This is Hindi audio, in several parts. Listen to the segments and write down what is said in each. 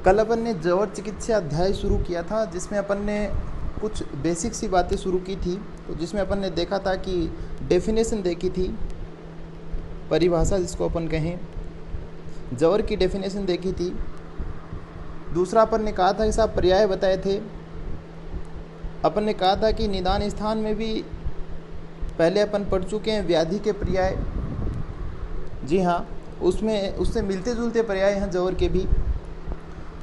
कल अपन ने जवर चिकित्सा अध्याय शुरू किया था, जिसमें अपन ने कुछ बेसिक सी बातें शुरू की थी। तो जिसमें अपन ने देखा था कि डेफिनेशन देखी थी, परिभाषा जिसको अपन कहें, जवर की डेफिनेशन देखी थी। दूसरा अपन ने कहा था कि साहब पर्याय बताए थे। अपन ने कहा था कि निदान स्थान में भी पहले अपन पढ़ चुके हैं व्याधि के पर्याय। जी हाँ, उसमें उससे मिलते जुलते पर्याय हैं जवर के भी।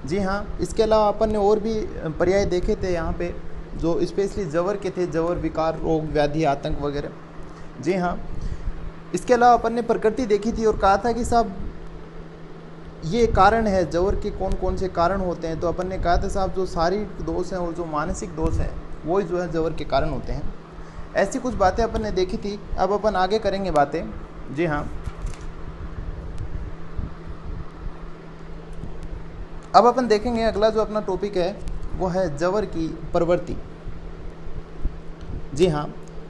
जी हाँ, इसके अलावा अपन ने और भी पर्याय देखे थे यहाँ पे, जो स्पेशली जवर के थे, जवर, विकार, रोग, व्याधि, आतंक वगैरह। जी हाँ, इसके अलावा अपन ने प्रकृति देखी थी और कहा था कि साहब ये कारण है, जवर के कौन कौन से कारण होते हैं। तो अपन ने कहा था साहब जो शारीरिक दोष हैं और जो मानसिक दोष हैं वो जो है जवर के कारण होते हैं। ऐसी कुछ बातें अपन ने देखी थी। अब अपन आगे करेंगे बातें। जी हाँ, अब अपन देखेंगे अगला जो अपना टॉपिक है वो है जवर की प्रवृत्ति। जी हाँ,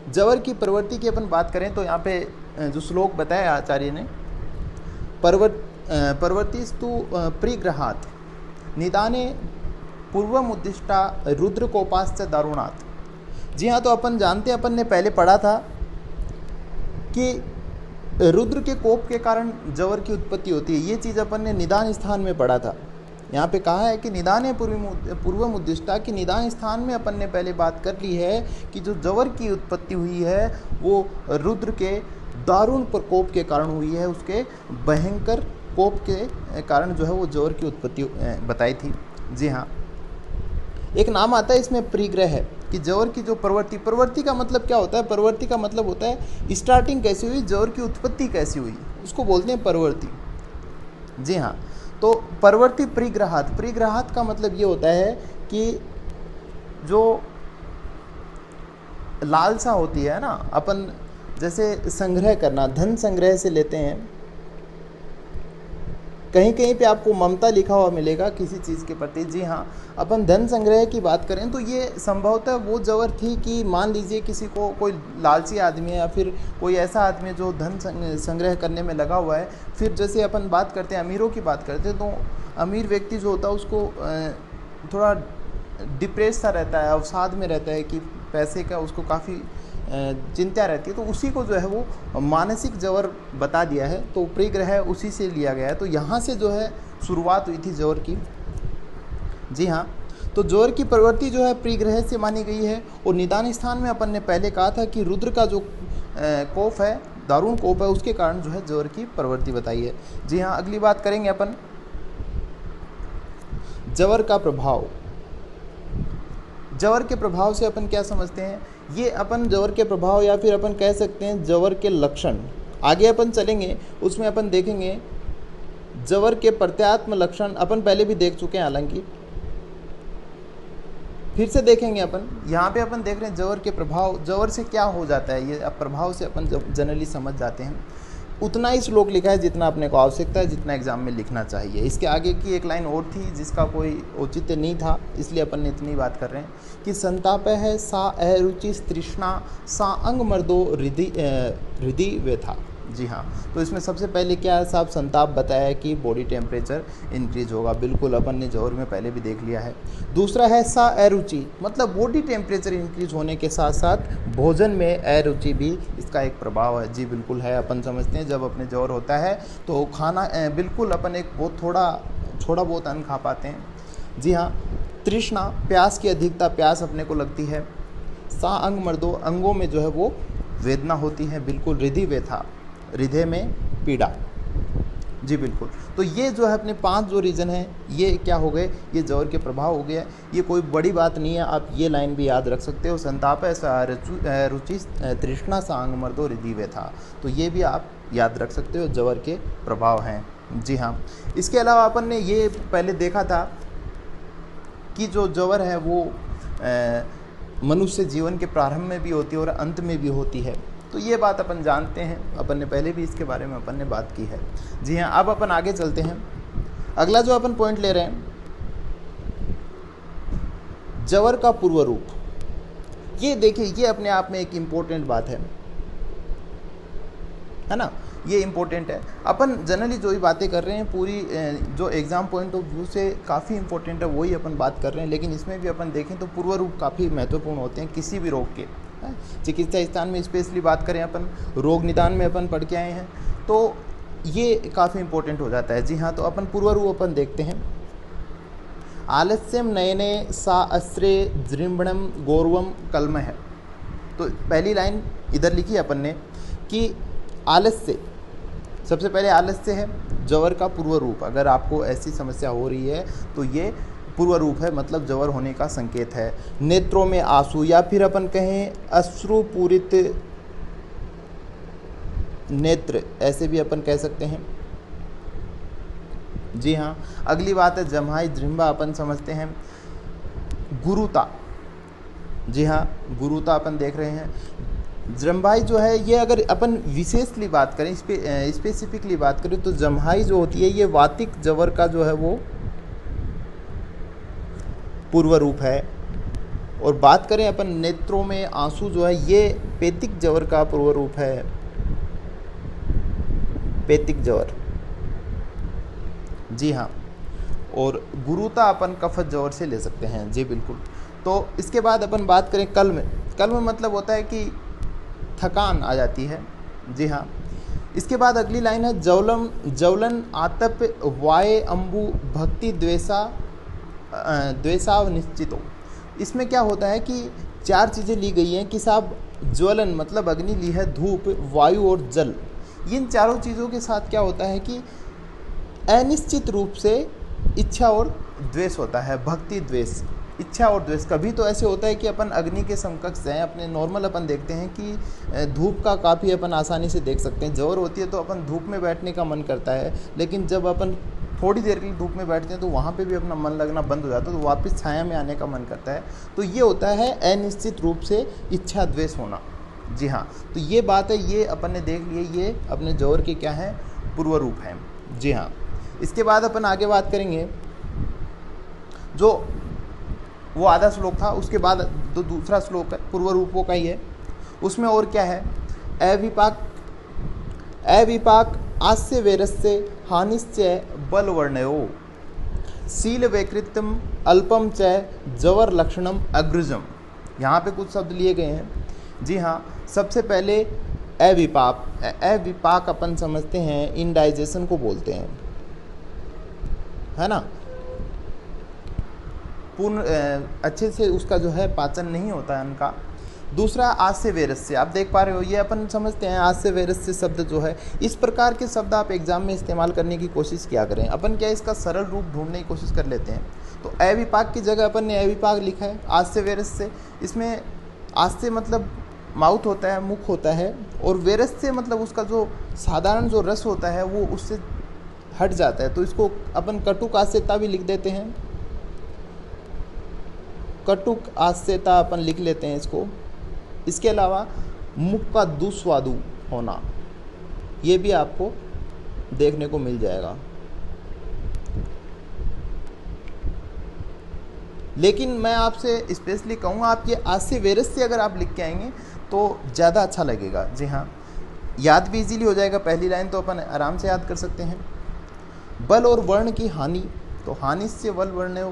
जवर की प्रवृत्ति की अपन बात करें तो यहाँ पे जो श्लोक बताया आचार्य ने, प्रवृत्तिस्तु परिग्रहात् निदाने पूर्वमुद्दिष्टा रुद्रकोपाश्च दारुणात्। जी हाँ, तो अपन जानते हैं, अपन ने पहले पढ़ा था कि रुद्र के कोप के कारण जवर की उत्पत्ति होती है। ये चीज़ अपन ने निदान स्थान में पढ़ा था। यहाँ पे कहा है कि निदान पूर्व उद्दिष्टा, कि निदान स्थान में अपन ने पहले बात कर ली है कि जो जवर की उत्पत्ति हुई है वो रुद्र के दारुण प्रकोप के कारण हुई है। उसके भयंकर कोप के कारण जो है वो जवर की उत्पत्ति बताई थी। जी हाँ, एक नाम आता है इसमें परिग्रह है कि जवर की जो प्रवृत्ति का मतलब क्या होता है? प्रवृत्ति का मतलब होता है स्टार्टिंग कैसी हुई, जवर की उत्पत्ति कैसी हुई, उसको बोलते हैं प्रवृत्ति। जी हाँ, तो प्रवृत्ति परिग्रहात का मतलब ये होता है कि जो लालसा होती है ना, अपन जैसे संग्रह करना, धन संग्रह से लेते हैं। कहीं कहीं पे आपको ममता लिखा हुआ मिलेगा किसी चीज़ के प्रति। जी हाँ, अपन धन संग्रह की बात करें तो ये संभवतः वो जवर थी कि मान लीजिए किसी को, कोई लालची आदमी है या फिर कोई ऐसा आदमी जो धन संग्रह करने में लगा हुआ है। फिर जैसे अपन बात करते हैं, अमीरों की बात करते हैं, तो अमीर व्यक्ति जो होता है उसको थोड़ा डिप्रेस सा रहता है, अवसाद में रहता है कि पैसे का उसको काफ़ी चिंता रहती है। तो उसी को जो है वो मानसिक जवर बता दिया है। तो परिग्रह उसी से लिया गया है। तो यहाँ से जो है शुरुआत हुई थी जवर की। जी हाँ, तो जवर की प्रवृत्ति जो है परिग्रह से मानी गई है। और निदान स्थान में अपन ने पहले कहा था कि रुद्र का जो कोप है, दारुण कोप है, उसके कारण जो है जवर की प्रवृत्ति बताई है। जी हाँ, अगली बात करेंगे अपन जवर का प्रभाव। जवर के प्रभाव से अपन क्या समझते हैं? ये अपन जवर के प्रभाव या फिर अपन कह सकते हैं जवर के लक्षण। आगे अपन चलेंगे, उसमें अपन देखेंगे जवर के प्रत्यात्म लक्षण। अपन पहले भी देख चुके हैं, हालांकि फिर से देखेंगे अपन। यहाँ पे अपन देख रहे हैं जवर के प्रभाव, जवर से क्या हो जाता है, ये प्रभाव से अपन जनरली समझ जाते हैं। उतना ही श्लोक लिखा है जितना अपने को आवश्यकता है, जितना एग्जाम में लिखना चाहिए। इसके आगे की एक लाइन और थी जिसका कोई औचित्य नहीं था, इसलिए अपन ने इतनी बात कर रहे हैं कि संताप है सा अरुचि तृष्णा सा अंग मर्दो हृदय व्यथा। जी हाँ, तो इसमें सबसे पहले क्या है साहब? संताप बताया है कि बॉडी टेम्परेचर इंक्रीज होगा। बिल्कुल, अपन ने जवर में पहले भी देख लिया है। दूसरा है सा अरुचि, मतलब बॉडी टेम्परेचर इंक्रीज होने के साथ साथ भोजन में अरुचि भी इसका एक प्रभाव है। जी बिल्कुल है, अपन समझते हैं जब अपने जवर होता है तो खाना बिल्कुल अपन एक बहुत थोड़ा बहुत अन्न खा पाते हैं। जी हाँ, तृष्णा, प्यास की अधिकता, प्यास अपने को लगती है। सा अंग मर्दो, अंगों में जो है वो वेदना होती है। बिल्कुल, हृदय व्यथा, हृदय में पीड़ा। जी बिल्कुल, तो ये जो है अपने 5 जो रीज़न हैं, ये क्या हो गए? ये जवर के प्रभाव हो गया। ये कोई बड़ी बात नहीं है, आप ये लाइन भी याद रख सकते हो। संताप है रुचि तृष्णा सा अंग मर्दो हृदय व्यथा। तो ये भी आप याद रख सकते हो, जवर के प्रभाव हैं। जी हाँ, इसके अलावा अपन ने ये पहले देखा था कि जो जवर है वो मनुष्य जीवन के प्रारंभ में भी होती है और अंत में भी होती है। तो ये बात अपन जानते हैं, अपन ने पहले भी इसके बारे में अपन ने बात की है। जी हाँ, अब अपन आगे चलते हैं। अगला जो अपन पॉइंट ले रहे हैं, जवर का पूर्व रूप। ये देखिए, ये अपने आप में एक इम्पोर्टेंट बात है ना। ये इम्पोर्टेंट है। अपन जनरली जो भी बातें कर रहे हैं पूरी जो एग्ज़ाम पॉइंट ऑफ व्यू से काफ़ी इंपॉर्टेंट है वही अपन बात कर रहे हैं, लेकिन इसमें भी अपन देखें तो पूर्व रूप काफ़ी महत्वपूर्ण होते हैं किसी भी रोग के। चिकित्सा स्थान में स्पेशली बात करें अपन, रोग निदान में अपन पढ़ के आए हैं, तो ये काफ़ी इंपॉर्टेंट हो जाता है। जी हाँ, तो अपन पूर्व रूप अपन देखते हैं। आलस्यम नयने सा अस्रे जृंभणम गौरवम कलम है। तो पहली लाइन इधर लिखी अपन ने कि आलस्य, सबसे पहले आलस्य है जवर का पूर्व रूप। अगर आपको ऐसी समस्या हो रही है तो ये पूर्व रूप है, मतलब जवर होने का संकेत है। नेत्रों में आंसू, या फिर अपन कहें अश्रुपूरित नेत्र, ऐसे भी अपन कह सकते हैं। जी हाँ, अगली बात है जम्हाई जृंभा, अपन समझते हैं गुरुता। जी हाँ, गुरुता अपन देख रहे हैं। जम्हाई जो है ये, अगर अपन विशेषली बात करें, स्पेसिफिकली बात करें तो जम्हाई जो होती है ये वातिक जवर का जो है वो पूर्व रूप है। और बात करें अपन नेत्रों में आंसू जो है ये पेतिक जवर का पूर्व रूप है, पेतिक जवर। जी हाँ, और गुरुता अपन कफत जवर से ले सकते हैं। जी बिल्कुल। तो इसके बाद अपन बात करें कल्म। कल्म मतलब होता है कि थकान आ जाती है। जी हाँ, इसके बाद अगली लाइन है जवलन आतप वाय अम्बु भक्ति द्वेषाव निश्चितो। इसमें क्या होता है कि 4 चीज़ें ली गई हैं कि साहब ज्वलन मतलब अग्नि ली है, धूप, वायु और जल। इन चारों चीज़ों के साथ क्या होता है कि अनिश्चित रूप से इच्छा और द्वेष होता है, भक्ति द्वेष, इच्छा और द्वेष। कभी तो ऐसे होता है कि अपन अग्नि के समकक्ष हैं, अपने नॉर्मल अपन देखते हैं कि धूप का काफ़ी अपन आसानी से देख सकते हैं। जवर होती है तो अपन धूप में बैठने का मन करता है, लेकिन जब अपन थोड़ी देर के लिए धूप में बैठते हैं तो वहाँ पे भी अपना मन लगना बंद हो जाता है, तो वापस छाया में आने का मन करता है। तो ये होता है अनिश्चित रूप से इच्छा द्वेष होना। जी हाँ, तो ये बात है, ये अपन ने देख लिए, ये अपने जवर के क्या है, पूर्व रूप हैं। जी हाँ, इसके बाद अपन आगे बात करेंगे, जो वो आधा श्लोक था उसके बाद जो दूसरा श्लोक है पूर्व रूपों का ही है। उसमें और क्या है, अविपाक आस्य वैरस्य हानिश्चय बल वर्णयो शील वैकृत्यम अल्पम च जवर लक्षणम अग्रजम। यहाँ पे कुछ शब्द लिए गए हैं। जी हाँ, सबसे पहले अविपाक अपन समझते हैं इनडाइजेशन को बोलते हैं, है ना, पूर्ण अच्छे से उसका जो है पाचन नहीं होता है उनका। दूसरा आस्य वैरस्य, आप देख पा रहे हो, ये अपन समझते हैं आस्य वैरस्य शब्द जो है, इस प्रकार के शब्द आप एग्जाम में इस्तेमाल करने की कोशिश किया करें। अपन क्या इसका सरल रूप ढूंढने की कोशिश कर लेते हैं। तो अविपाक की जगह अपन ने अविपाक लिखा है, आस्य वैरस्य। इसमें आस्य मतलब माउथ होता है, मुख होता है, और वैरस्य मतलब उसका जो साधारण जो रस होता है वो उससे हट जाता है। तो इसको अपन कटुक आस्यता भी लिख देते हैं, कटुक आस्यता अपन लिख लेते हैं इसको। इसके अलावा मुख का दुस्वादु होना, ये भी आपको देखने को मिल जाएगा। लेकिन मैं आपसे स्पेशली कहूँगा, आप ये आस्य वैरस्य अगर आप लिख के आएंगे तो ज़्यादा अच्छा लगेगा। जी हाँ, याद भी इजीली हो जाएगा। पहली लाइन तो अपन आराम से याद कर सकते हैं। बल और वर्ण की हानि, तो हानि से बल वर्ण,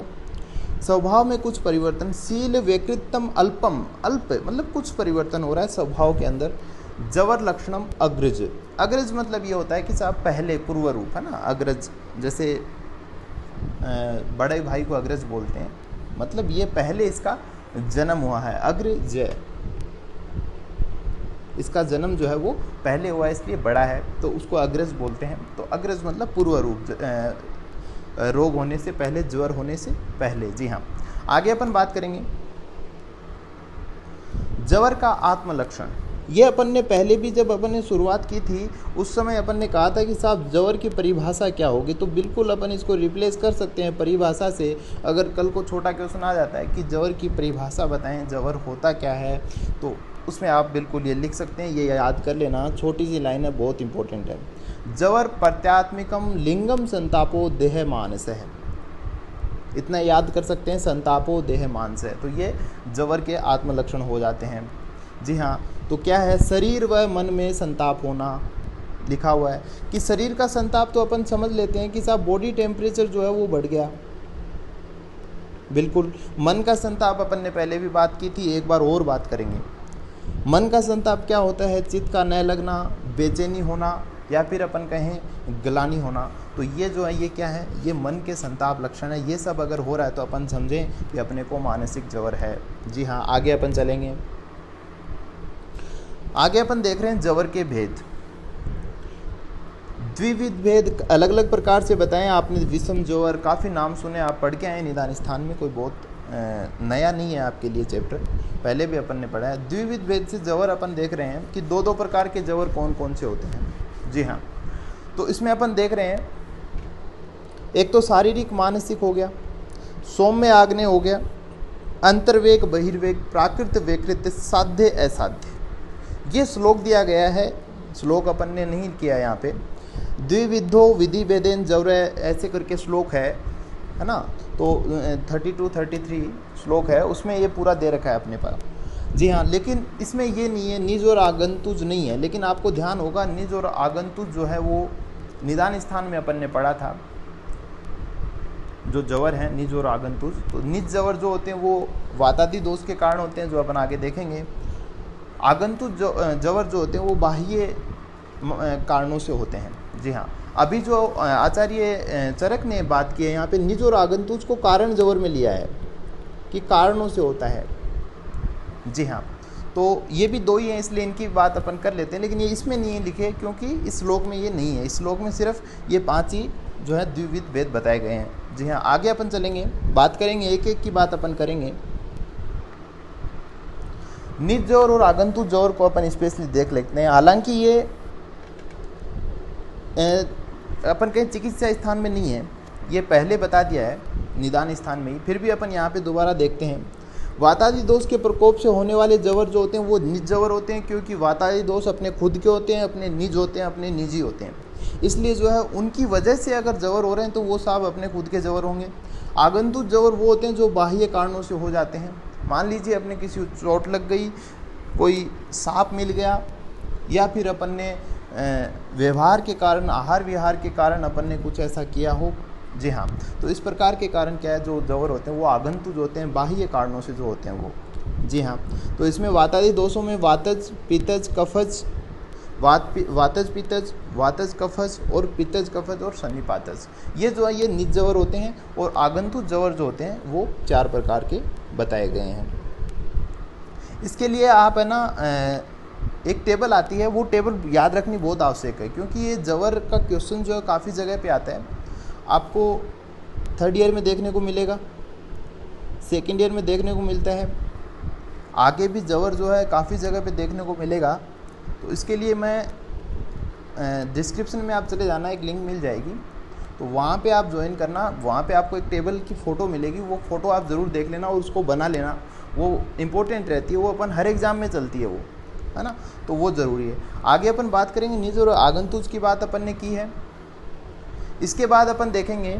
स्वभाव में कुछ परिवर्तन, शील वैकृतम अल्पम, अल्प मतलब कुछ परिवर्तन हो रहा है स्वभाव के अंदर। जवर लक्षणम अग्रज, अग्रज मतलब ये होता है कि साहब पहले, पूर्व रूप है ना, अग्रज। जैसे बड़े भाई को अग्रज बोलते हैं, मतलब ये पहले इसका जन्म हुआ है, अग्रज, इसका जन्म जो है वो पहले हुआ है इसलिए बड़ा है, तो उसको अग्रज बोलते हैं। तो अग्रज मतलब पूर्व रूप, रोग होने से पहले, ज्वर होने से पहले। जी हाँ, आगे अपन बात करेंगे जवर का आत्मलक्षण। ये अपन ने पहले भी जब अपन ने शुरुआत की थी उस समय अपन ने कहा था कि साहब जवर की परिभाषा क्या होगी, तो बिल्कुल अपन इसको रिप्लेस कर सकते हैं परिभाषा से। अगर कल को छोटा क्वेश्चन आ जाता है कि जवर की परिभाषा बताएं, जवर होता क्या है, तो उसमें आप बिल्कुल ये लिख सकते हैं। ये याद कर लेना, छोटी सी लाइन है, बहुत इंपॉर्टेंट है। जवर प्रत्यात्मिकम लिंगम संतापो देह मानस है, इतना याद कर सकते हैं, संतापो देह मानस है। तो ये जवर के आत्मलक्षण हो जाते हैं। जी हाँ, तो क्या है, शरीर व मन में संताप होना, लिखा हुआ है कि शरीर का संताप तो अपन समझ लेते हैं कि साहब बॉडी टेम्परेचर जो है वो बढ़ गया, बिल्कुल। मन का संताप अपन ने पहले भी बात की थी, एक बार और बात करेंगे। मन का संताप क्या होता है? चित्त का न लगना, बेचैनी होना, या फिर अपन कहें ग्लानि होना। तो ये जो है ये क्या है? ये मन के संताप लक्षण है। ये सब अगर हो रहा है तो अपन समझें कि अपने को मानसिक ज्वर है। जी हाँ, आगे अपन चलेंगे। आगे अपन देख रहे हैं ज्वर के भेद। द्विविध भेद अलग अलग प्रकार से बताएं। आपने विषम ज्वर काफ़ी नाम सुने, आप पढ़ के आए निदान स्थान में, कोई बहुत नया नहीं है आपके लिए चैप्टर, पहले भी अपन ने पढ़ा है। द्विविध भेद से ज्वर अपन देख रहे हैं कि दो प्रकार के ज्वर कौन कौन से होते हैं। जी हाँ, तो इसमें अपन देख रहे हैं एक तो शारीरिक मानसिक हो गया, सौम्य आग्नेय हो गया, अंतर्वेग बहिर्वेग, प्राकृत विकृत, साध्य असाध्य। ये श्लोक दिया गया है, श्लोक अपन ने नहीं किया यहाँ पे। द्विविधो विधि भेदेन ज्वर ऐसे करके श्लोक है ना। तो 32-33 श्लोक है, उसमें ये पूरा दे रखा है अपने पास। जी हाँ, लेकिन इसमें ये नहीं है, निज और आगंतुज नहीं है। लेकिन आपको ध्यान होगा निज और आगंतुज जो है वो निदान स्थान में अपन ने पढ़ा था। जो जवर है निज और आगंतुज, तो निज जवर जो होते हैं वो वातादि दोष के कारण होते हैं, जो अपन आगे देखेंगे। आगंतुज जवर जो होते हैं वो बाह्य कारणों से होते हैं। जी हाँ, अभी जो आचार्य चरक ने बात की है यहाँ पे, निज और आगंतुज को कारण जवर में लिया है कि कारणों से होता है। जी हाँ, तो ये भी दो ही हैं, इसलिए इनकी बात अपन कर लेते हैं। लेकिन ये इसमें नहीं है लिखे, क्योंकि इस श्लोक में ये नहीं है। इस श्लोक में सिर्फ ये 5 ही जो है द्विविध भेद बताए गए हैं। जी हाँ, आगे अपन चलेंगे, बात करेंगे, एक एक की बात अपन करेंगे। निज ज्वर और आगंतुक ज्वर को अपन स्पेशली देख लेते हैं। हालांकि ये अपन कहीं चिकित्सा स्थान में नहीं है, ये पहले बता दिया है निदान स्थान में ही, फिर भी अपन यहाँ पे दोबारा देखते हैं। वातादि दोष के प्रकोप से होने वाले जवर जो होते हैं वो निज जवर होते हैं, क्योंकि वातादि दोष अपने खुद के होते हैं, अपने निज होते हैं, अपने निजी होते हैं। इसलिए जो है उनकी वजह से अगर जवर हो रहे हैं तो वो सब अपने खुद के जवर होंगे। आगंतुक जवर वो होते हैं जो बाह्य कारणों से हो जाते हैं। मान लीजिए अपने किसी चोट लग गई, कोई सांप मिल गया, या फिर अपन ने व्यवहार के कारण, आहार विहार के कारण अपन ने कुछ ऐसा किया हो। जी हाँ, तो इस प्रकार के कारण क्या है, जो जवर होते हैं वो आगंतुक होते हैं, बाह्य कारणों से जो होते हैं वो। जी हाँ, तो इसमें वातादि दोषों में वातज, पित्तज, कफज, वातज पित्तज, वातज कफज और पित्तज कफज और सन्निपातज, ये जो है ये निज जवर होते हैं। और आगंतुक जवर जो होते हैं वो 4 प्रकार के बताए गए हैं। इसके लिए आप है ना एक टेबल आती है, वो टेबल याद रखनी बहुत आवश्यक है, क्योंकि ये जवर का क्वेश्चन जो है काफ़ी जगह पे आता है। आपको 3rd ईयर में देखने को मिलेगा, 2nd ईयर में देखने को मिलता है, आगे भी जवर जो है काफ़ी जगह पे देखने को मिलेगा। तो इसके लिए मैं डिस्क्रिप्शन में आप चले जाना, एक लिंक मिल जाएगी, तो वहाँ पे आप ज्वाइन करना। वहाँ पे आपको एक टेबल की फ़ोटो मिलेगी, वो फ़ोटो आप ज़रूर देख लेना और उसको बना लेना, वो इम्पोर्टेंट रहती है, वो अपन हर एग्ज़ाम में चलती है वो, है ना, तो वो ज़रूरी है। आगे अपन बात करेंगे निज और आगंतुक की बात अपन ने की है। इसके बाद अपन देखेंगे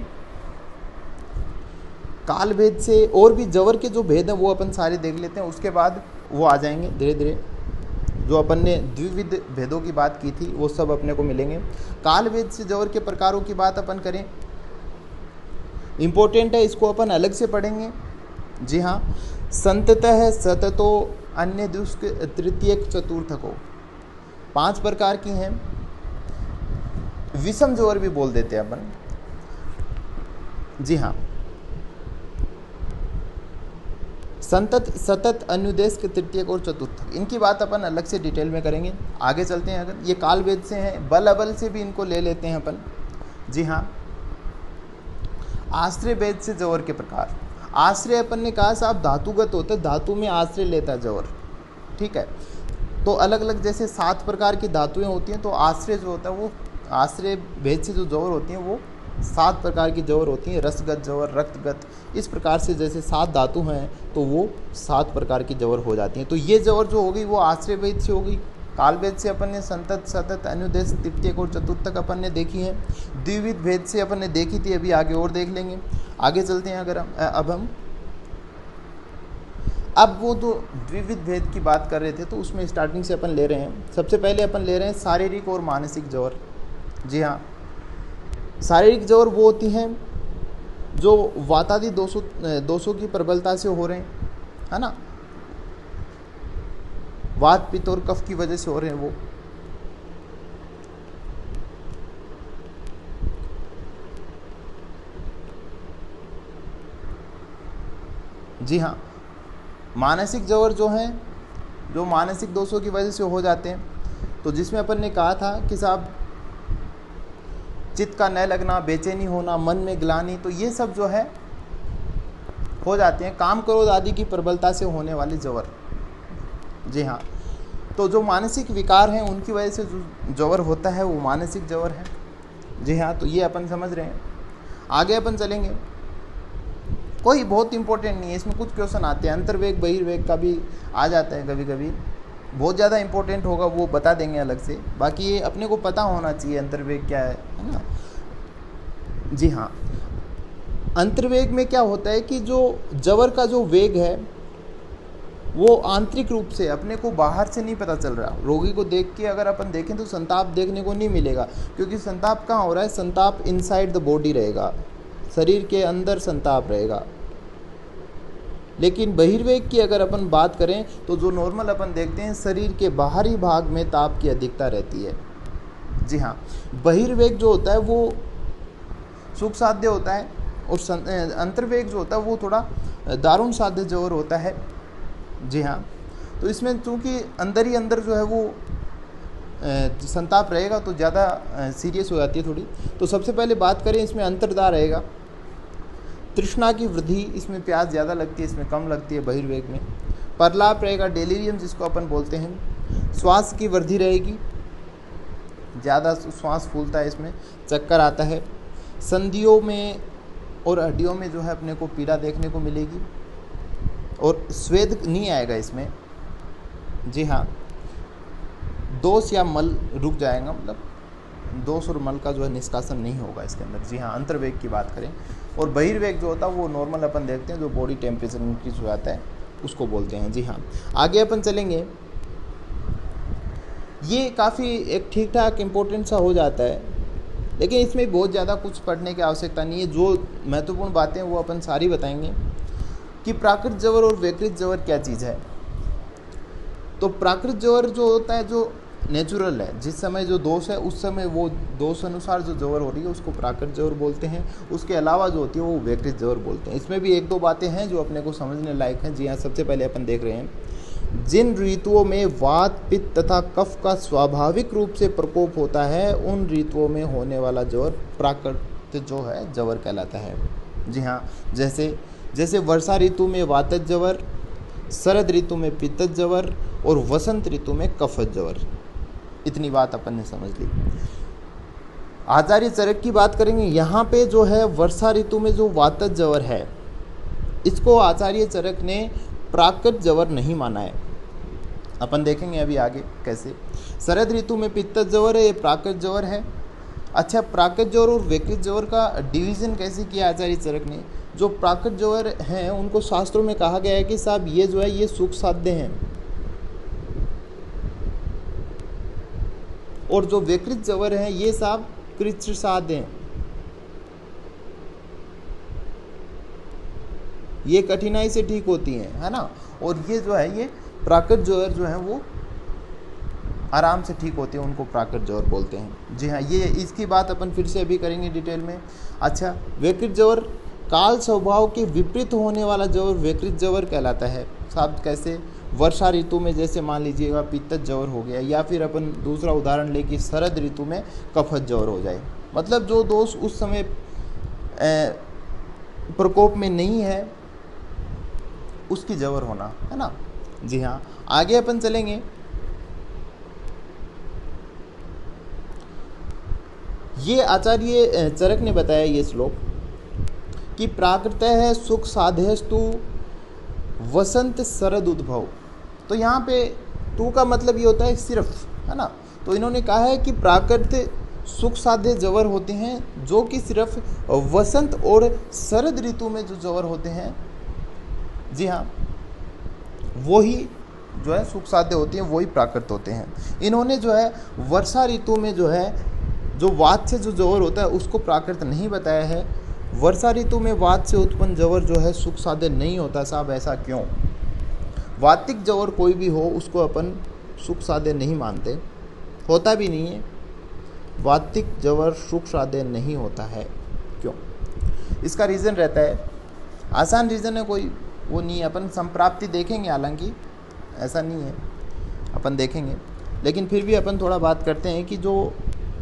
काल भेद से, और भी जवर के जो भेद हैं वो अपन सारे देख लेते हैं, उसके बाद वो आ जाएंगे धीरे धीरे। जो अपन ने द्विविध भेदों की बात की थी वो सब अपने को मिलेंगे। काल भेद से जवर के प्रकारों की बात अपन करें, इम्पोर्टेंट है, इसको अपन अलग से पढ़ेंगे। जी हाँ, संततः सततो अन्य दुष्क तृतीयक चतुर्थको, 5 प्रकार की हैं। विषम ज्वर भी बोल देते हैं अपन। जी हाँ, संतत, सतत, अनुदेश के तृतीयक और चतुर्थक, इनकी बात अपन अलग से डिटेल में करेंगे। आगे चलते हैं। अगर ये काल भेद से हैं, बल अबल से भी इनको ले लेते हैं अपन। जी हाँ, आश्रय भेद से जवर के प्रकार। आश्रय अपन ने कहा साहब धातुगत होता है, धातु में आश्रय लेता है जवर, ठीक है। तो अलग अलग जैसे 7 प्रकार की धातुएं होती हैं, तो आश्रय जो होता है वो, आश्रय भेद से जो जवर होती हैं वो 7 प्रकार की जवर होती हैं। रसगत जवर, रक्तगत, इस प्रकार से जैसे 7 धातु हैं तो वो 7 प्रकार की जवर हो जाती हैं। तो ये जवर जो हो गई वो आश्रय भेद से हो गई। काल भेद से अपन ने संतत, सतत, अनुदेश, तृतीयक और चतुर्थक अपन ने देखी है। द्विविध भेद से अपन ने देखी थी, अभी आगे और देख लेंगे। आगे चलते हैं। अगर अब हम अब वो तो द्विविध भेद की बात कर रहे थे, तो उसमें स्टार्टिंग से अपन ले रहे हैं। सबसे पहले अपन ले रहे हैं शारीरिक और मानसिक जवर। जी हाँ, शारीरिक जवर वो होती हैं जो वातादि दोषों की प्रबलता से हो रहे हैं, है ना, वात पित्त और कफ की वजह से हो रहे हैं वो। जी हाँ, मानसिक जवर जो हैं, जो मानसिक दोषों की वजह से हो जाते हैं, तो जिसमें अपन ने कहा था कि साहब चित्त का न लगना, बेचैनी होना, मन में ग्लानि, तो ये सब जो है हो जाते हैं काम क्रोध आदि की प्रबलता से होने वाले जवर। जी हाँ, तो जो मानसिक विकार हैं उनकी वजह से जो जवर होता है वो मानसिक जवर है। जी हाँ, तो ये अपन समझ रहे हैं। आगे अपन चलेंगे, कोई बहुत इंपॉर्टेंट नहीं है, इसमें कुछ क्वेश्चन आते हैं, अंतर्वेग बहिर्वेग का भी आ जाता है कभी कभी, बहुत ज़्यादा इंपॉर्टेंट होगा वो बता देंगे अलग से। बाकी ये अपने को पता होना चाहिए अंतर्वेग क्या है ना। जी हाँ, अंतर्वेग में क्या होता है कि जो जवर का जो वेग है वो आंतरिक रूप से अपने को बाहर से नहीं पता चल रहा। रोगी को देख के अगर अपन देखें तो संताप देखने को नहीं मिलेगा, क्योंकि संताप कहाँ हो रहा है, संताप इनसाइड द बॉडी रहेगा, शरीर के अंदर संताप रहेगा। लेकिन बहिर्वेग की अगर अपन बात करें तो जो नॉर्मल अपन देखते हैं शरीर के बाहरी भाग में ताप की अधिकता रहती है। जी हाँ, बहिर्वेग जो होता है वो सुख साध्य होता है, और अंतर्वेग जो होता है वो थोड़ा दारुण साध्य जवर होता है। जी हाँ, तो इसमें चूँकि अंदर ही अंदर जो है वो संताप रहेगा तो ज़्यादा सीरियस हो जाती है थोड़ी। तो सबसे पहले बात करें, इसमें अंतर्दाह रहेगा, तृष्णा की वृद्धि, इसमें प्यास ज़्यादा लगती है, इसमें कम लगती है बहिर्वेग में। परलाप रहेगा, डेलीरियम जिसको अपन बोलते हैं। श्वास की वृद्धि रहेगी, ज़्यादा श्वास फूलता है, इसमें चक्कर आता है। संधियों में और हड्डियों में जो है अपने को पीड़ा देखने को मिलेगी, और स्वेद नहीं आएगा इसमें। जी हाँ, दोष या मल रुक जाएगा, मतलब दोष और मल का जो है निष्कासन नहीं होगा इसके अंदर। जी हाँ, अंतर्वेग की बात करें। और बहिर्वेग जो होता है वो नॉर्मल अपन देखते हैं, जो बॉडी टेम्परेचर इंक्रीज हो जाता है उसको बोलते हैं। जी हाँ, आगे अपन चलेंगे, ये काफ़ी एक ठीक ठाक इम्पोर्टेंट सा हो जाता है, लेकिन इसमें बहुत ज़्यादा कुछ पढ़ने की आवश्यकता नहीं है। जो महत्वपूर्ण बातें वो अपन सारी बताएंगे कि प्राकृत जवर और विकृत जवर क्या चीज़ है। तो प्राकृत जवर जो होता है जो नेचुरल है, जिस समय जो दोष है उस समय वो दोष अनुसार जो जवर हो रही है उसको प्राकृत जवर बोलते हैं। उसके अलावा जो होती है वो विकृत जवर बोलते हैं। इसमें भी एक दो बातें हैं जो अपने को समझने लायक हैं। जी हाँ, सबसे पहले अपन देख रहे हैं, जिन ऋतुओं में वात पित्त तथा कफ का स्वाभाविक रूप से प्रकोप होता है उन ऋतुओं में होने वाला जवर प्राकृत जो है जवर कहलाता है। जी हाँ, जैसे वर्षा ऋतु में वातज जवर, शरद ऋतु में पित्तज जवर और वसंत ऋतु में कफज जवर। इतनी बात अपन ने समझ ली। आचार्य चरक की बात करेंगे, यहाँ पे जो है वर्षा ऋतु में जो वातज जवर है इसको आचार्य चरक ने प्राकृत जवर नहीं माना है। अपन देखेंगे अभी आगे कैसे। शरद ऋतु में पित्तज जवर है, ये प्राकृत जवर है। अच्छा, प्राकृत जवर और विकृत जवर का डिवीज़न कैसे किया आचार्य चरक ने। जो प्राकृत जवर हैं उनको शास्त्रों में कहा गया है कि साहब ये जो है ये सुख साध्य हैं, और जो विकृत जवर हैं ये साहब कृच्छ साध्य हैं, ये कठिनाई से ठीक होती हैं, है ना। और ये जो है ये प्राकृत जवर जो है वो आराम से ठीक होते हैं, उनको प्राकृत जवर बोलते हैं। जी हाँ, ये इसकी बात अपन फिर से अभी करेंगे डिटेल में। अच्छा, विकृत जवर काल स्वभाव के विपरीत होने वाला जवर विकृत जवर कहलाता है। साहब कैसे, वर्षा ऋतु में जैसे मान लीजिएगा पित्तज जवर हो गया, या फिर अपन दूसरा उदाहरण ले कि शरद ऋतु में कफज जवर हो जाए, मतलब जो दोष उस समय प्रकोप में नहीं है उसकी जवर होना, है ना। जी हाँ, आगे अपन चलेंगे। ये आचार्य चरक ने बताया ये श्लोक कि प्राकृतः सुख साध्यस्तु वसंत शरद उद्भव। तो यहाँ पे टू का मतलब ये होता है सिर्फ, है ना। तो इन्होंने कहा है कि प्राकृत सुख साध्य जवर होते हैं जो कि सिर्फ वसंत और शरद ऋतु में जो जवर होते हैं। जी हाँ, वही जो है सुख साध्य होती हैं, वही प्राकृत होते हैं। इन्होंने जो है वर्षा ऋतु में जो है जो वात से जो जवर होता है उसको प्राकृत नहीं बताया है। वर्षा ऋतु में वात से उत्पन्न जवर जो है सुख साध्य नहीं होता। साहब ऐसा क्यों? वातिक जवर कोई भी हो उसको अपन सुख साध्य नहीं मानते, होता भी नहीं है। वातिक जवर सुख साध्य नहीं होता है, क्यों? इसका रीज़न रहता है, आसान रीज़न है, कोई वो नहीं है। अपन संप्राप्ति देखेंगे, हालांकि ऐसा नहीं है, अपन देखेंगे, लेकिन फिर भी अपन थोड़ा बात करते हैं कि जो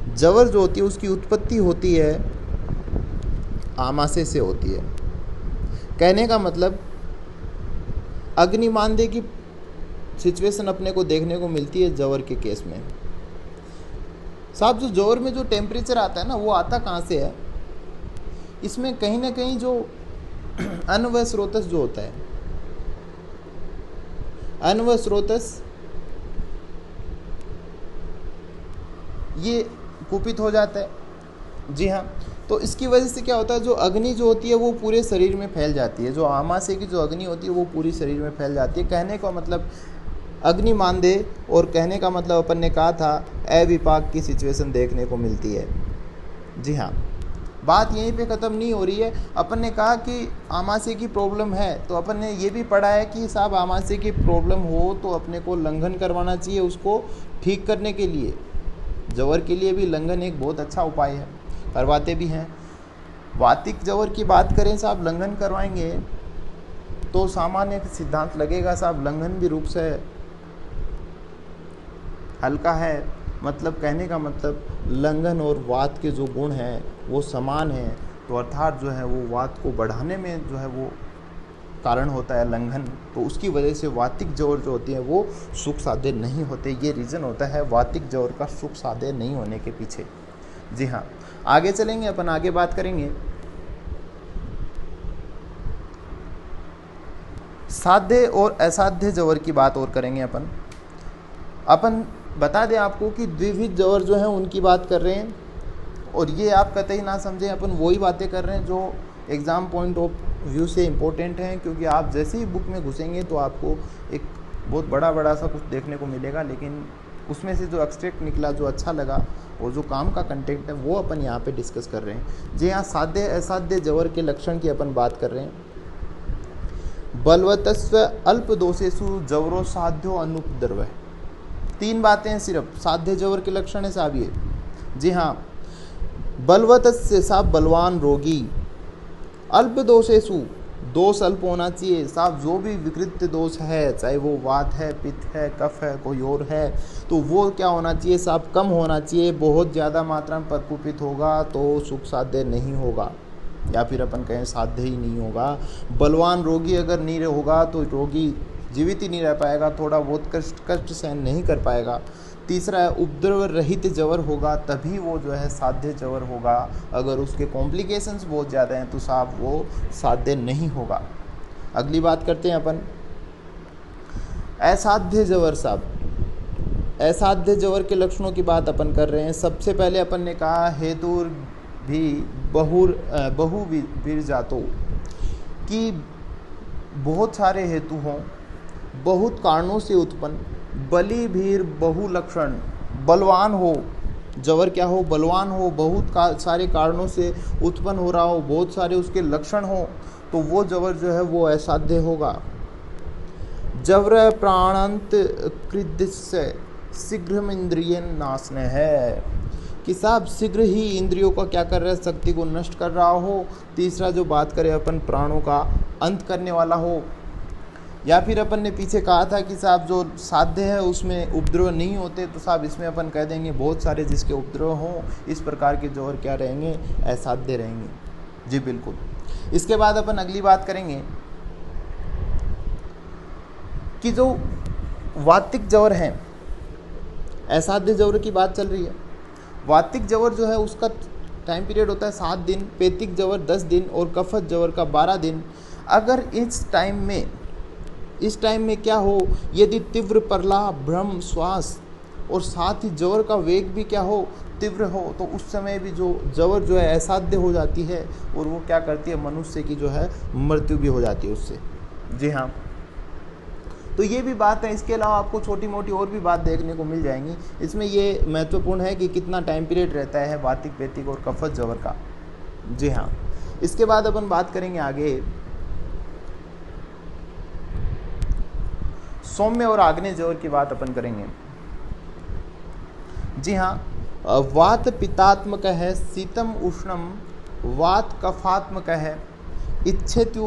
जवर जो होती है उसकी उत्पत्ति होती है आमाशय से होती है। कहने का मतलब अग्निमांदे की सिचुएशन अपने को देखने को मिलती है जवर के केस में। साहब जो जवर में जो टेम्परेचर आता है ना, वो आता कहाँ से है? इसमें कहीं ना कहीं जो अन्वय स्रोतस जो होता है, अन्वय स्रोतस ये कुपित हो जाता है। जी हाँ, तो इसकी वजह से क्या होता है, जो अग्नि जो होती है वो पूरे शरीर में फैल जाती है। जो आमाशय की जो अग्नि होती है वो पूरी शरीर में फैल जाती है। कहने का मतलब अग्निमांदे, और कहने का मतलब अपन ने कहा था अविपाक की सिचुएशन देखने को मिलती है। जी हाँ, बात यहीं पे ख़त्म नहीं हो रही है। अपन ने कहा कि आमाशय की प्रॉब्लम है, तो अपन ने ये भी पढ़ा है कि साहब आमाशय की प्रॉब्लम हो तो अपने को लंघन करवाना चाहिए उसको ठीक करने के लिए। जवर के लिए भी लंघन एक बहुत अच्छा उपाय है, करवाते भी हैं। वातिक जवर की बात करें साहब, लंघन करवाएंगे तो सामान्य सिद्धांत लगेगा साहब लंघन भी रूप से हल्का है। मतलब कहने का मतलब लंघन और वात के जो गुण हैं वो समान हैं, तो अर्थात जो है वो वात को बढ़ाने में जो है वो कारण होता है लंघन, तो उसकी वजह से वातिक जवर जो होती है वो सुख साध्य नहीं होते। ये रीज़न होता है वातिक जवर का सुख साध्य नहीं होने के पीछे। जी हाँ, आगे चलेंगे, अपन आगे बात करेंगे। साध्य और असाध्य जवर की बात और करेंगे अपन बता दें आपको कि द्विविध जवर जो है उनकी बात कर रहे हैं, और ये आप कतई ना समझें, अपन वही बातें कर रहे हैं जो एग्ज़ाम पॉइंट ऑफ व्यू से इम्पोर्टेंट हैं। क्योंकि आप जैसे ही बुक में घुसेंगे तो आपको एक बहुत बड़ा सा कुछ देखने को मिलेगा, लेकिन उसमें से जो एक्सट्रैक्ट निकला, जो अच्छा लगा और जो काम का कंटेंट है वो अपन यहाँ पे डिस्कस कर रहे हैं। जी हाँ, साध्य असाध्य जवर के लक्षण की अपन बात कर रहे हैं। बलवतस्व अल्प दोषेषु जवरो साध्यो अनुपद्रव। 3 बातें हैं सिर्फ, साध्य जवर के लक्षण है साहब ये। जी हाँ, बलवतस्य साहब बलवान रोगी, अल्प दोषेषु दोष अल्प होना चाहिए साहब। जो भी विकृत दोष है, चाहे वो वात है, पित्त है, कफ है, कोई और है, तो वो क्या होना चाहिए साहब, कम होना चाहिए। बहुत ज़्यादा मात्रा में प्रकोपित होगा तो सुख साध्य नहीं होगा, या फिर अपन कहें साध्य ही नहीं होगा। बलवान रोगी अगर नहीं होगा तो रोगी जीवित ही नहीं रह पाएगा, थोड़ा बहुत कष्ट सहन नहीं कर पाएगा। तीसरा है उपद्रव रहित जवर होगा, तभी वो जो है साध्य जवर होगा। अगर उसके कॉम्प्लिकेशंस बहुत ज़्यादा हैं तो साहब वो साध्य नहीं होगा। अगली बात करते हैं अपन असाध्य जवर। साहब असाध्य जवर के लक्षणों की बात अपन कर रहे हैं। सबसे पहले अपन ने कहा हेतुर भी बहुवीर जातो, कि बहुत सारे हेतु हों, बहुत कारणों से उत्पन्न, बली भीर बहु लक्षण, बलवान हो जवर, क्या हो, बलवान हो, बहुत सारे कारणों से उत्पन्न हो रहा हो, बहुत सारे उसके लक्षण हो, तो वो जवर जो है वो असाध्य होगा। जवर प्राणांत कृदस्य शीघ्र इंद्रिय नाशने है, कि साहब शीघ्र ही इंद्रियों का क्या कर रहा है, शक्ति को नष्ट कर रहा हो। तीसरा जो बात करें अपन, प्राणों का अंत करने वाला हो। या फिर अपन ने पीछे कहा था कि साहब जो साध्य है उसमें उपद्रव नहीं होते, तो साहब इसमें अपन कह देंगे बहुत सारे जिसके उपद्रव हों, इस प्रकार के जवर क्या रहेंगे, असाध्य रहेंगे। जी बिल्कुल। इसके बाद अपन अगली बात करेंगे कि जो वातिक जवर हैं, असाध्य जवर की बात चल रही है। वातिक जवर जो है उसका टाइम पीरियड होता है 7 दिन, पेतिक जवर 10 दिन और कफत जवर का 12 दिन। अगर इस टाइम में क्या हो, यदि तीव्र प्रलाप, भ्रम, श्वास और साथ ही जवर का वेग भी क्या हो, तीव्र हो, तो उस समय भी जो जवर जो है असाध्य हो जाती है, और वो क्या करती है, मनुष्य की जो है मृत्यु भी हो जाती है उससे। जी हाँ, तो ये भी बात है। इसके अलावा आपको छोटी मोटी और भी बात देखने को मिल जाएंगी। इसमें ये महत्वपूर्ण है कि कितना टाइम पीरियड रहता है वातिक, पेतिक और कफत जबर का। जी हाँ, इसके बाद अपन बात करेंगे आगे सौम्य और आग्नेय जवर की बात अपन करेंगे। जी हाँ, वात पित्तात्मक है, शीतम उष्णम वात कफात्मक है, इच्छेत्यु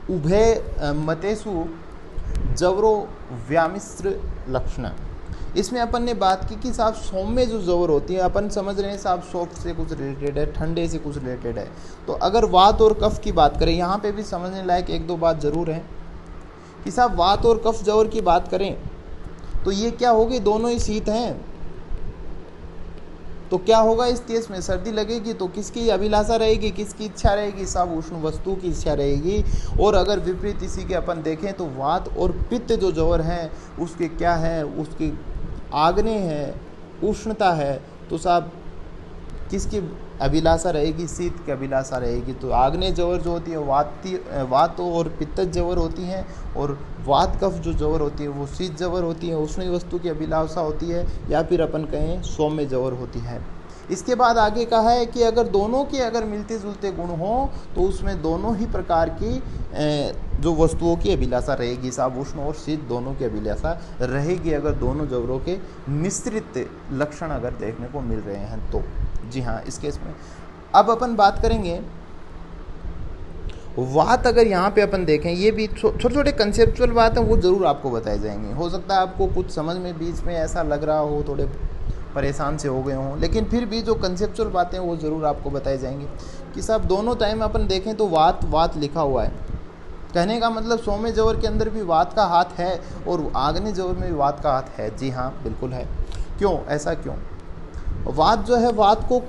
उभय मतेषु जवरो व्यामिश्र लक्षण। इसमें अपन ने बात की कि साहब सौम्य जो जवर होती है, अपन समझ रहे हैं साहब सॉफ्ट से कुछ रिलेटेड है, ठंडे से कुछ रिलेटेड है। तो अगर वात और कफ की बात करें, यहाँ पे भी समझने लायक एक दो बात जरूर है कि साहब वात और कफ जवर की बात करें तो ये क्या होगी, दोनों ही शीत हैं। तो क्या होगा इस केस में, सर्दी लगेगी तो किसकी अभिलाषा रहेगी, किसकी इच्छा रहेगी, सब उष्ण वस्तु की इच्छा रहेगी। और अगर विपरीत इसी के अपन देखें तो वात और पित्त जो जवर हैं उसके क्या है, उसकी आग्नेय है, उष्णता है। तो साहब किसकी अभिलाषा रहेगी, शीत की अभिलाषा रहेगी। तो आग्नेय जवर जो होती है वात और पित्त जवर होती हैं, और वात कफ जो जवर होती है वो शीत जवर होती है, उष्ण वस्तु की अभिलाषा होती है, या फिर अपन कहें सौम्य जवर होती है। इसके बाद आगे कहा है कि अगर दोनों के अगर मिलते जुलते गुण हो तो उसमें दोनों ही प्रकार की जो वस्तुओं की अभिलाषा रहेगी, साहब उष्ण और शीत दोनों की अभिलाषा रहेगी अगर दोनों जवरों के मिश्रित लक्षण अगर देखने को मिल रहे हैं तो। जी हाँ, इस केस में अब अपन बात करेंगे वात। अगर यहाँ पे अपन देखें, ये भी छोटे छोटे कंसेप्चुअल बात हैं, वो ज़रूर आपको बताए जाएंगे। हो सकता है आपको कुछ समझ में बीच में ऐसा लग रहा हो, थोड़े परेशान से हो गए हों, लेकिन फिर भी जो कंसेप्चुअल बातें हैं वो ज़रूर आपको बताई जाएंगी कि साहब दोनों टाइम अपन देखें तो वात लिखा हुआ है। कहने का मतलब सौम्य जवर के अंदर भी वात का हाथ है और आग्नेय जवर में भी वात का हाथ है। जी हाँ, बिल्कुल है। क्यों, ऐसा क्यों? वात जो है, वात को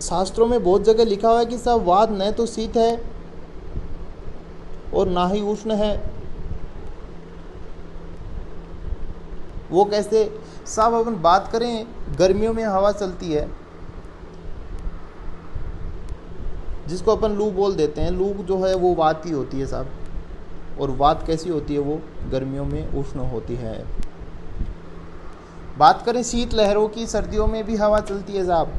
शास्त्रों में बहुत जगह लिखा हुआ है कि साहब वात न तो शीत है और ना ही उष्ण है। वो कैसे साहब? अपन बात करें, गर्मियों में हवा चलती है जिसको अपन लू बोल देते हैं, लू जो है वो वात ही होती है साहब। और वात कैसी होती है, वो गर्मियों में उष्ण होती है। बात करें शीत लहरों की, सर्दियों में भी हवा चलती है साहब।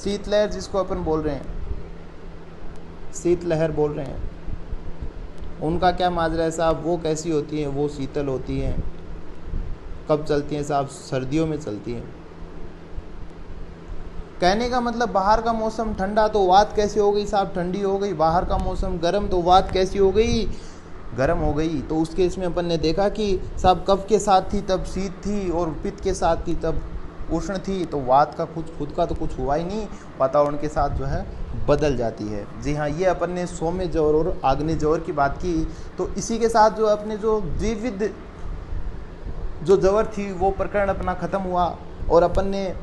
शीत लहर जिसको अपन बोल रहे हैं, शीत लहर बोल रहे हैं, उनका क्या माजरा है साहब? वो कैसी होती है? वो शीतल होती है। कब चलती हैं साहब? सर्दियों में चलती हैं। कहने का मतलब बाहर का मौसम ठंडा तो वात कैसी हो गई साहब? ठंडी हो गई। बाहर का मौसम गर्म तो वात कैसी हो गई? गर्म हो गई। तो उसके इसमें अपन ने देखा कि साहब कफ के साथ थी तब शीत थी और पित्त के साथ थी तब उष्ण थी। तो वात का खुद का तो कुछ हुआ ही नहीं, वातावरण के साथ जो है बदल जाती है। जी हाँ, ये अपन ने सौम्य जवर और आग्नेय जवर की बात की। तो इसी के साथ जो अपने जो द्विविध जो जवर थी वो प्रकरण अपना खत्म हुआ और अपन ने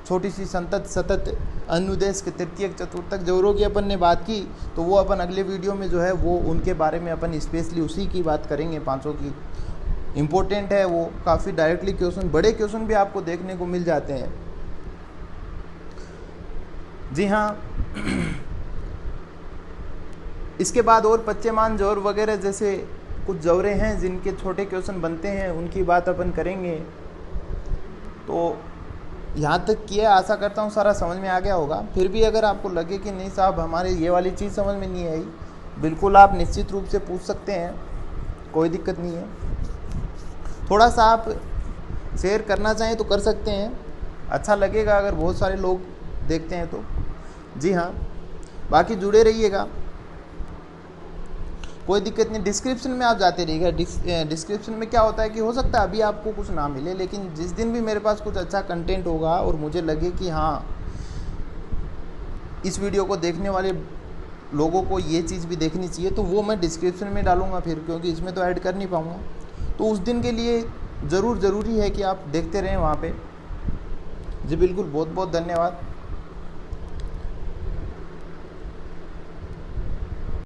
छोटी सी संतत सतत अनुदेश तृतीयक चतुर्थक जवरों की अपन ने बात की। तो वो अपन अगले वीडियो में जो है वो उनके बारे में अपन स्पेशली उसी की बात करेंगे। पांचों की इम्पोर्टेंट है वो, काफ़ी डायरेक्टली क्वेश्चन, बड़े क्वेश्चन भी आपको देखने को मिल जाते हैं। जी हाँ, इसके बाद और पच्यमान जवर वगैरह जैसे कुछ जवरे हैं जिनके छोटे क्वेश्चन बनते हैं, उनकी बात अपन करेंगे। तो यहाँ तक किया, आशा करता हूँ सारा समझ में आ गया होगा। फिर भी अगर आपको लगे कि नहीं साहब हमारे ये वाली चीज़ समझ में नहीं आई, बिल्कुल आप निश्चित रूप से पूछ सकते हैं, कोई दिक्कत नहीं है। थोड़ा सा आप शेयर करना चाहें तो कर सकते हैं, अच्छा लगेगा अगर बहुत सारे लोग देखते हैं तो। जी हाँ, बाकी जुड़े रहिएगा, कोई दिक्कत नहीं। डिस्क्रिप्शन में आप जाते रहिएगा। डिस्क्रिप्शन में क्या होता है कि हो सकता है अभी आपको कुछ ना मिले, लेकिन जिस दिन भी मेरे पास कुछ अच्छा कंटेंट होगा और मुझे लगे कि हाँ इस वीडियो को देखने वाले लोगों को ये चीज़ भी देखनी चाहिए, तो वो मैं डिस्क्रिप्शन में डालूंगा फिर, क्योंकि इसमें तो ऐड कर नहीं पाऊँगा। तो उस दिन के लिए ज़रूरी है कि आप देखते रहें वहाँ पे। जी बिल्कुल, बहुत बहुत धन्यवाद।